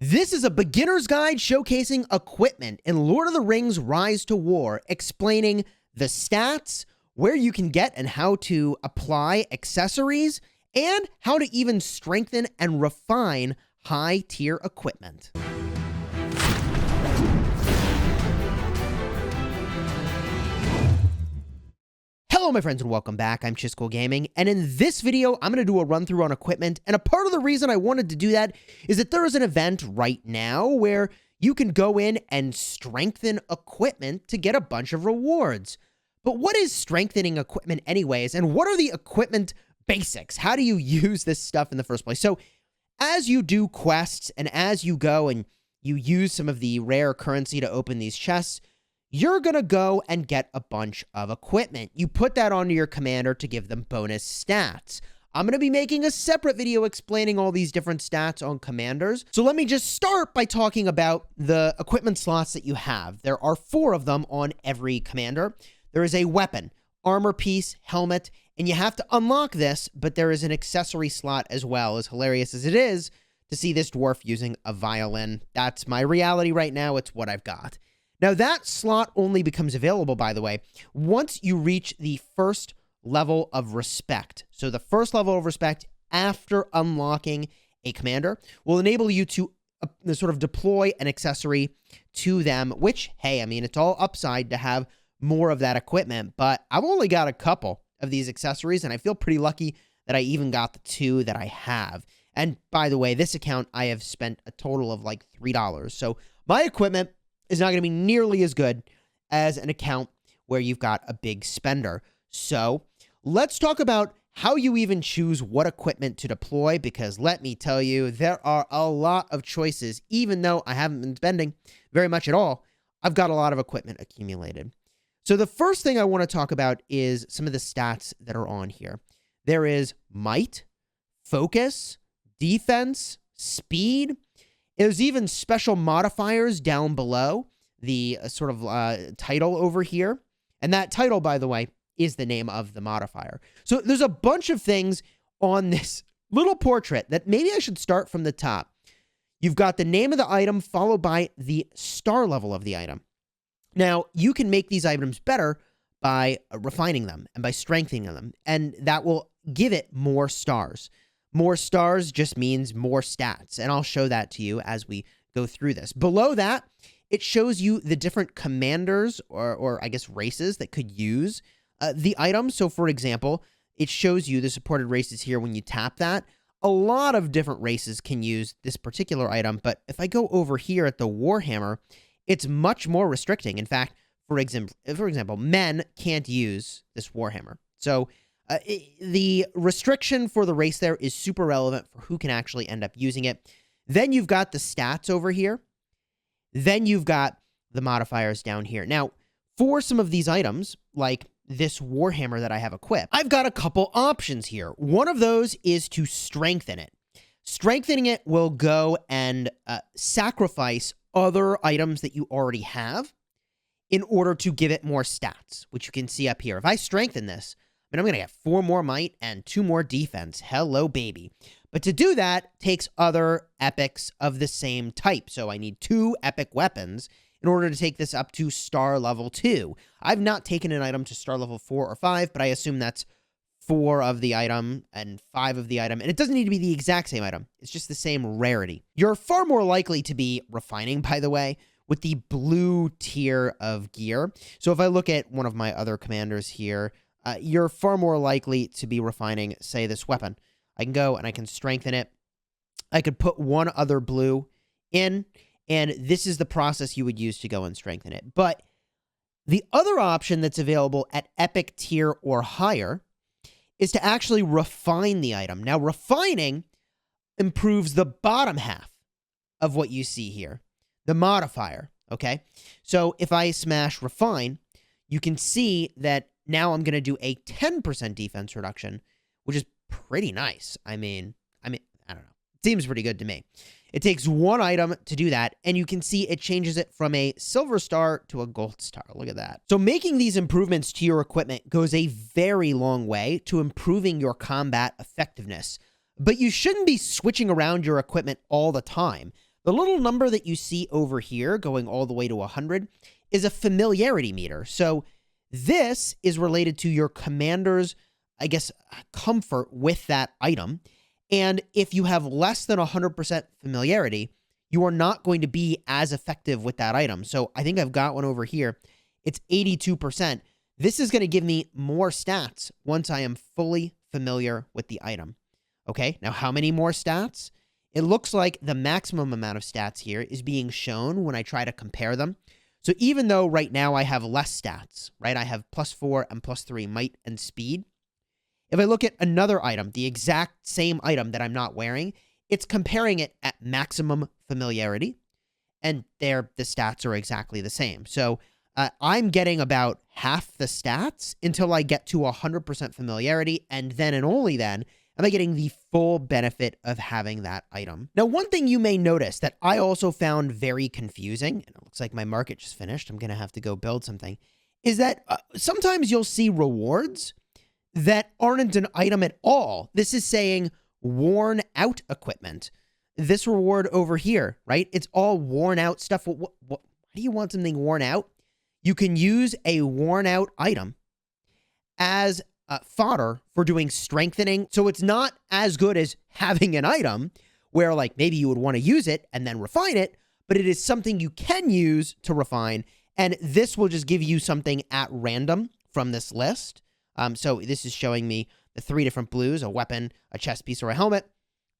This is a beginner's guide showcasing equipment in Lord of the Rings Rise to War, explaining the stats, where you can get and how to apply accessories, and how to even strengthen and refine high-tier equipment. Hello my friends and welcome back. I'm Chisgule Gaming, and in this video I'm going to do a run through on equipment, and a part of the reason I wanted to do that is that there is an event right now where you can go in and strengthen equipment to get a bunch of rewards. But what is strengthening equipment anyways, and what are the equipment basics? How do you use this stuff in the first place? So as you do quests and as you go and you use some of the rare currency to open these chests, you're going to go and get a bunch of equipment. You put that onto your commander to give them bonus stats. I'm going to be making a separate video explaining all these different stats on commanders. So let me just start by talking about the equipment slots that you have. There are 4 of them on every commander. There is a weapon, armor piece, helmet, and you have to unlock this, but there is an accessory slot as well. As hilarious as it is to see this dwarf using a violin, that's my reality right now. It's what I've got. Now, that slot only becomes available, by the way, once you reach the first level of respect. So the first level of respect after unlocking a commander will enable you to sort of deploy an accessory to them, which, hey, I mean, it's all upside to have more of that equipment, but I've only got a couple of these accessories, and I feel pretty lucky that I even got the 2 that I have. And by the way, this account, I have spent a total of like $3. So my equipment is not going to be nearly as good as an account where you've got a big spender. So let's talk about how you even choose what equipment to deploy, because let me tell you, there are a lot of choices. Even though I haven't been spending very much at all, I've got a lot of equipment accumulated. So the first thing I want to talk about is some of the stats that are on here. There is might, focus, defense, speed. There's even special modifiers down below the sort of title over here. And that title, by the way, is the name of the modifier. So there's a bunch of things on this little portrait that maybe I should start from the top. You've got the name of the item followed by the star level of the item. Now, you can make these items better by refining them and by strengthening them, and that will give it more stars. More stars just means more stats, and I'll show that to you as we go through this. Below that, it shows you the different commanders or I guess races that could use the item. So for example, it shows you the supported races here when you tap that. A lot of different races can use this particular item, but if I go over here at the Warhammer, it's much more restricting. In fact, for example, men can't use this Warhammer. So the restriction for the race there is super relevant for who can actually end up using it. Then you've got the stats over here. Then you've got the modifiers down here. Now, for some of these items, like this Warhammer that I have equipped, I've got a couple options here. One of those is to strengthen it. Strengthening it will go and sacrifice other items that you already have in order to give it more stats, which you can see up here. If I strengthen this, I'm going to get 4 more might and 2 more defense. Hello, baby. But to do that takes other epics of the same type. So I need 2 epic weapons in order to take this up to star level 2. I've not taken an item to star level 4 or 5, but I assume that's 4 of the item and 5 of the item. And it doesn't need to be the exact same item. It's just the same rarity. You're far more likely to be refining, by the way, with the blue tier of gear. So if I look at one of my other commanders here, you're far more likely to be refining, say, this weapon. I can go and I can strengthen it. I could put 1 other blue in, and this is the process you would use to go and strengthen it. But the other option that's available at epic tier or higher is to actually refine the item. Now, refining improves the bottom half of what you see here, the modifier, okay? So if I smash refine, you can see that now I'm going to do a 10% defense reduction, which is pretty nice. I mean, I don't know. It seems pretty good to me. It takes 1 item to do that, and you can see it changes it from a silver star to a gold star. Look at that. So making these improvements to your equipment goes a very long way to improving your combat effectiveness. But you shouldn't be switching around your equipment all the time. The little number that you see over here going all the way to 100 is a familiarity meter. So this is related to your commander's, I guess, comfort with that item. And if you have less than 100% familiarity, you are not going to be as effective with that item. So I think I've got one over here. It's 82%. This is going to give me more stats once I am fully familiar with the item. Okay, now how many more stats? It looks like the maximum amount of stats here is being shown when I try to compare them. So even though right now I have less stats, right? I have +4 and +3 might and speed. If I look at another item, the exact same item that I'm not wearing, it's comparing it at maximum familiarity, and there the stats are exactly the same. So I'm getting about half the stats until I get to 100% familiarity, and then and only then am I getting the full benefit of having that item. Now, one thing you may notice that I also found very confusing, and it looks like my market just finished, I'm going to have to go build something, is that sometimes you'll see rewards that aren't an item at all. This is saying worn out equipment. This reward over here, right? It's all worn out stuff. Why do you want something worn out? You can use a worn out item as fodder for doing strengthening. So it's not as good as having an item where like maybe you would want to use it and then refine it, but it is something you can use to refine. And this will just give you something at random from this list. So this is showing me the 3 different blues, a weapon, a chest piece, or a helmet.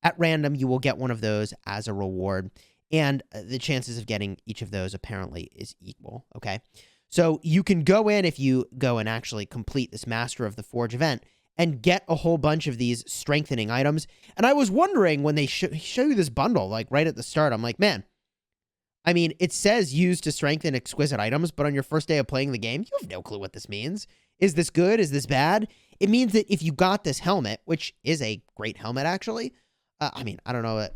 At random, you will get one of those as a reward. And the chances of getting each of those apparently is equal, okay? So you can go in, if you go and actually complete this Master of the Forge event, and get a whole bunch of these strengthening items. And I was wondering when they show you this bundle, like right at the start, I'm like, man, I mean, it says used to strengthen exquisite items, but on your first day of playing the game, you have no clue what this means. Is this good? Is this bad? It means that if you got this helmet, which is a great helmet, actually, I mean, I don't know that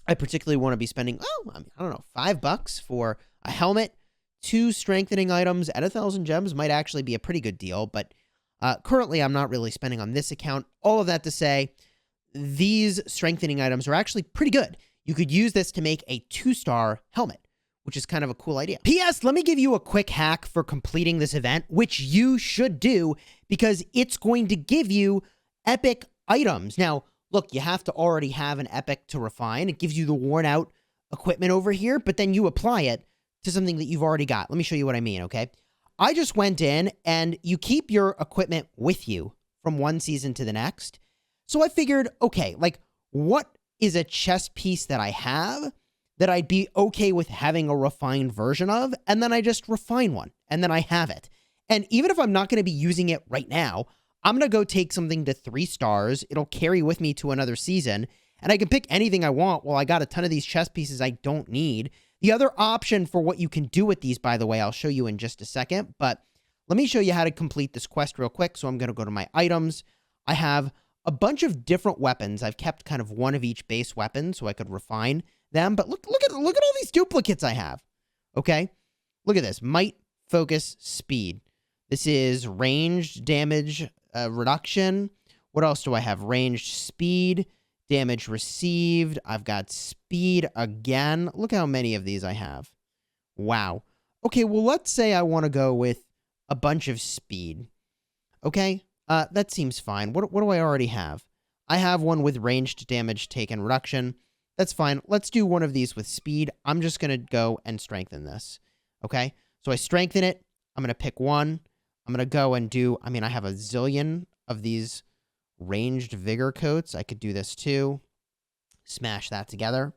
I particularly want to be spending, I don't know, $5 for a helmet. 2 strengthening items at 1,000 gems might actually be a pretty good deal, but currently I'm not really spending on this account. All of that to say, these strengthening items are actually pretty good. You could use this to make a 2-star helmet, which is kind of a cool idea. P.S. Let me give you a quick hack for completing this event, which you should do because it's going to give you epic items. Now, look, you have to already have an epic to refine. It gives you the worn out equipment over here, but then you apply it to something that you've already got. Let me show you what I mean, okay? I just went in and you keep your equipment with you from one season to the next. So I figured, okay, like what is a chest piece that I have that I'd be okay with having a refined version of? And then I just refine one and then I have it. And even if I'm not going to be using it right now, I'm going to go take something to 3 stars. It'll carry with me to another season and I can pick anything I want. Well, I got a ton of these chest pieces I don't need. The other option for what you can do with these, by the way, I'll show you in just a second, but let me show you how to complete this quest real quick. So I'm going to go to my items. I have a bunch of different weapons. I've kept kind of one of each base weapon so I could refine them, but look at all these duplicates I have. Okay? Look at this. Might, focus, speed. This is ranged damage reduction. What else do I have? Ranged speed. Damage received. I've got speed again. Look how many of these I have. Wow. Okay, well, let's say I want to go with a bunch of speed. Okay, that seems fine. What do I already have? I have one with ranged damage taken reduction. That's fine. Let's do one of these with speed. I'm just going to go and strengthen this. Okay, so I strengthen it. I'm going to pick one. I'm going to go and do, I mean, I have a zillion of these ranged vigor coats. I could do this too. Smash that together.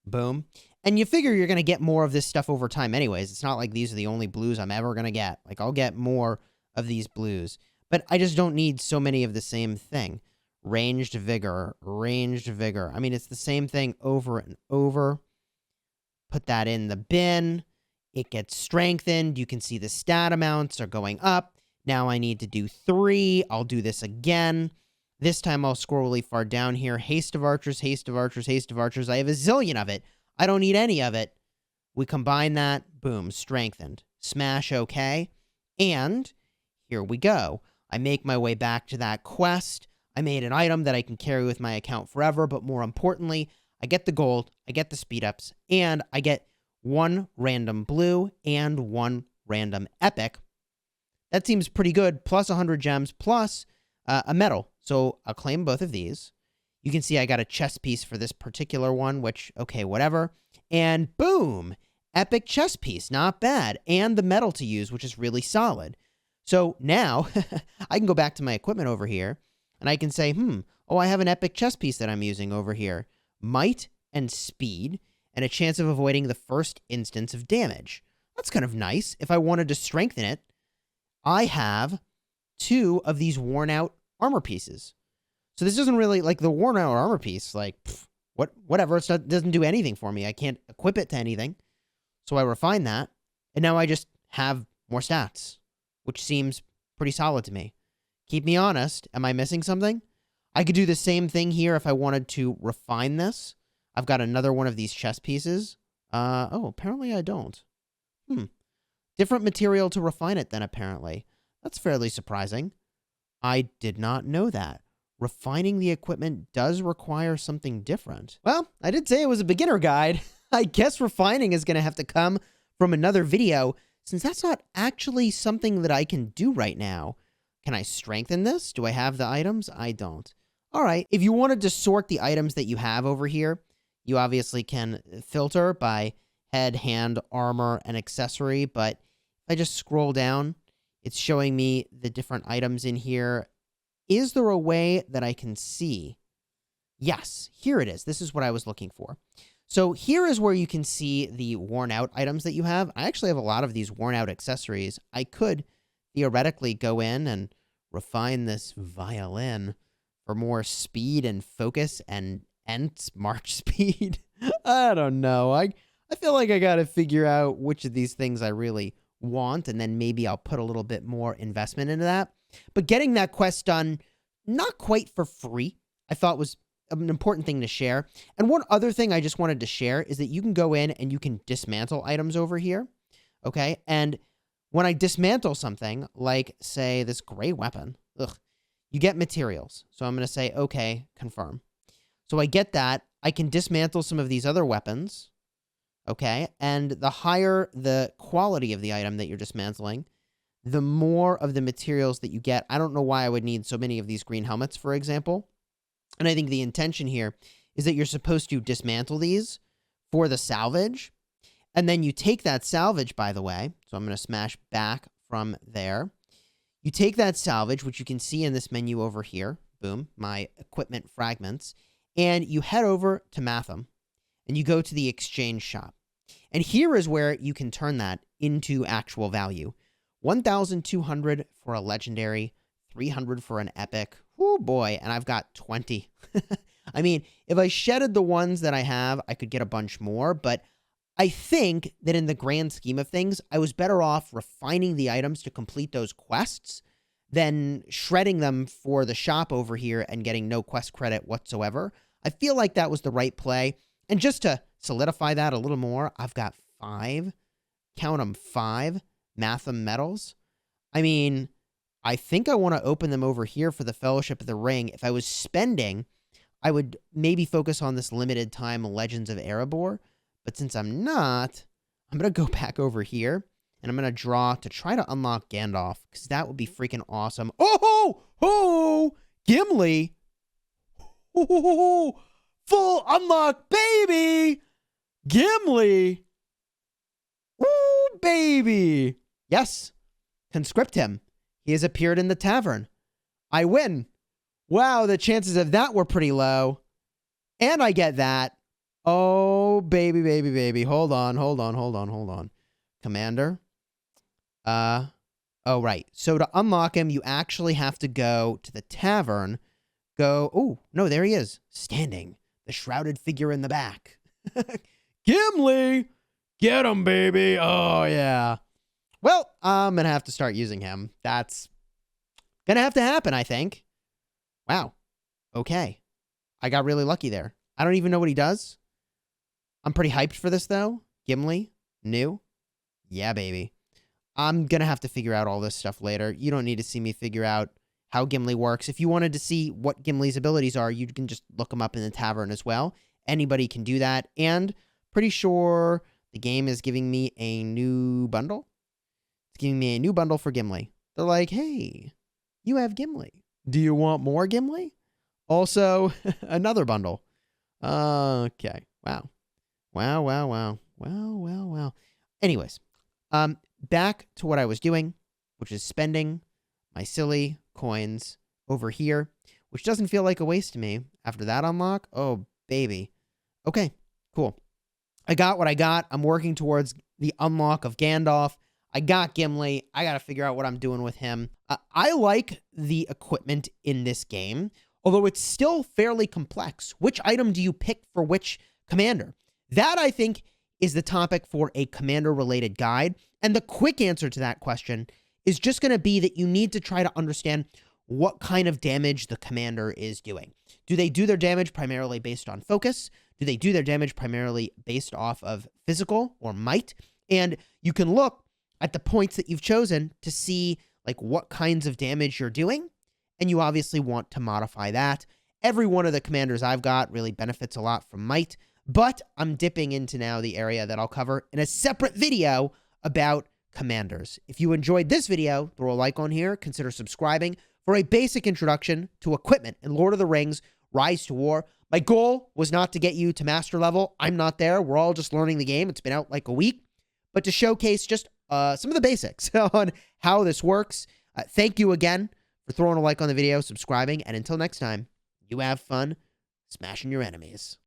Boom. And you figure you're going to get more of this stuff over time anyways. It's not like these are the only blues I'm ever going to get. Like, I'll get more of these blues. But I just don't need so many of the same thing. Ranged vigor. Ranged vigor. I mean, it's the same thing over and over. Put that in the bin. It gets strengthened. You can see the stat amounts are going up. Now I need to do 3. I'll do this again. This time I'll scroll really far down here. Haste of archers, haste of archers, haste of archers. I have a zillion of it. I don't need any of it. We combine that. Boom. Strengthened. Smash OK. And here we go. I make my way back to that quest. I made an item that I can carry with my account forever. But more importantly, I get the gold, I get the speed ups, and I get 1 random blue and 1 random epic. That seems pretty good, plus 100 gems, plus a medal. So I'll claim both of these. You can see I got a chess piece for this particular one, which, okay, whatever. And boom, epic chess piece, not bad. And the medal to use, which is really solid. So now I can go back to my equipment over here, and I can say, oh, I have an epic chess piece that I'm using over here. Might and speed, and a chance of avoiding the first instance of damage. That's kind of nice. If I wanted to strengthen it, I have 2 of these worn out armor pieces. So this doesn't really, like, the worn out armor piece, like, whatever. It doesn't do anything for me. I can't equip it to anything. So I refine that, and now I just have more stats, which seems pretty solid to me. Keep me honest. Am I missing something? I could do the same thing here if I wanted to refine this. I've got another one of these chess pieces. Oh, apparently I don't. Different material to refine it then, apparently. That's fairly surprising. I did not know that. Refining the equipment does require something different. Well, I did say it was a beginner guide. I guess refining is going to have to come from another video, since that's not actually something that I can do right now. Can I strengthen this? Do I have the items? I don't. All right, if you wanted to sort the items that you have over here, you obviously can filter by head, hand, armor, and accessory, but if I just scroll down, it's showing me the different items in here. Is there a way that I can see? Yes, here it is. This is what I was looking for. So here is where you can see the worn out items that you have. I actually have a lot of these worn out accessories. I could theoretically go in and refine this violin for more speed and focus and march speed. I don't know. I feel like I got to figure out which of these things I really want, and then maybe I'll put a little bit more investment into that. But getting that quest done, not quite for free, I thought was an important thing to share. And one other thing I just wanted to share is that you can go in and you can dismantle items over here, okay? And when I dismantle something, like, say, this gray weapon, you get materials. So I'm going to say, okay, confirm. So I get that. I can dismantle some of these other weapons, okay? And the higher the quality of the item that you're dismantling, the more of the materials that you get. I don't know why I would need so many of these green helmets, for example. And I think the intention here is that you're supposed to dismantle these for the salvage. And then you take that salvage, by the way. So I'm going to smash back from there. You take that salvage, which you can see in this menu over here. Boom, my equipment fragments. And you head over to Matham. And you go to the exchange shop. And here is where you can turn that into actual value. 1,200 for a legendary, 300 for an epic. Oh boy, and I've got 20. I mean, if I shedded the ones that I have, I could get a bunch more, but I think that in the grand scheme of things, I was better off refining the items to complete those quests than shredding them for the shop over here and getting no quest credit whatsoever. I feel like that was the right play. And just to solidify that a little more, I've got 5, count them, 5 Matham medals. I mean, I think I want to open them over here for the Fellowship of the Ring. If I was spending, I would maybe focus on this limited time Legends of Erebor. But since I'm not, I'm going to go back over here, and I'm going to draw to try to unlock Gandalf, because that would be freaking awesome. Oh, Gimli. Oh, full unlock, baby. Gimli. Ooh, baby. Yes, conscript him. He has appeared in the tavern. I win. Wow, the chances of that were pretty low. And I get that. Oh, baby, baby, baby. Hold on. Commander. Oh, right. So to unlock him, you actually have to go to the tavern. Oh, no, there he is. Standing. The shrouded figure in the back. Gimli! Get him, baby. Oh, yeah. Well, I'm going to have to start using him. That's going to have to happen, I think. Wow. Okay. I got really lucky there. I don't even know what he does. I'm pretty hyped for this, though. Gimli. New. Yeah, baby. I'm going to have to figure out all this stuff later. You don't need to see me figure out how Gimli works. If you wanted to see what Gimli's abilities are, you can just look them up in the tavern as well. anybody can do that. And pretty sure the game is giving me a new bundle. It's giving me a new bundle for Gimli. They're like, hey, you have Gimli. Do you want more Gimli? Also, another bundle. Okay. Wow. Wow. Anyways, back to what I was doing, which is spending my silly coins over here, which doesn't feel like a waste to me after that unlock. Oh, baby. Okay, cool. I got what I got. I'm working towards the unlock of Gandalf. I got Gimli. I got to figure out what I'm doing with him. I like the equipment in this game, although it's still fairly complex. Which item do you pick for which commander? That, I think, is the topic for a commander-related guide. And the quick answer to that question is just going to be that you need to try to understand what kind of damage the commander is doing. Do they do their damage primarily based on focus? Do they do their damage primarily based off of physical or might? And you can look at the points that you've chosen to see like what kinds of damage you're doing. And you obviously want to modify that. Every one of the commanders I've got really benefits a lot from might, but I'm dipping into now the area that I'll cover in a separate video about commanders. If you enjoyed this video, throw a like on here, consider subscribing for a basic introduction to equipment in Lord of the Rings, Rise to War. My goal was not to get you to master level. I'm not there. We're all just learning the game. It's been out like a week, but to showcase just some of the basics on how this works. Thank you again for throwing a like on the video, subscribing, and until next time, you have fun smashing your enemies.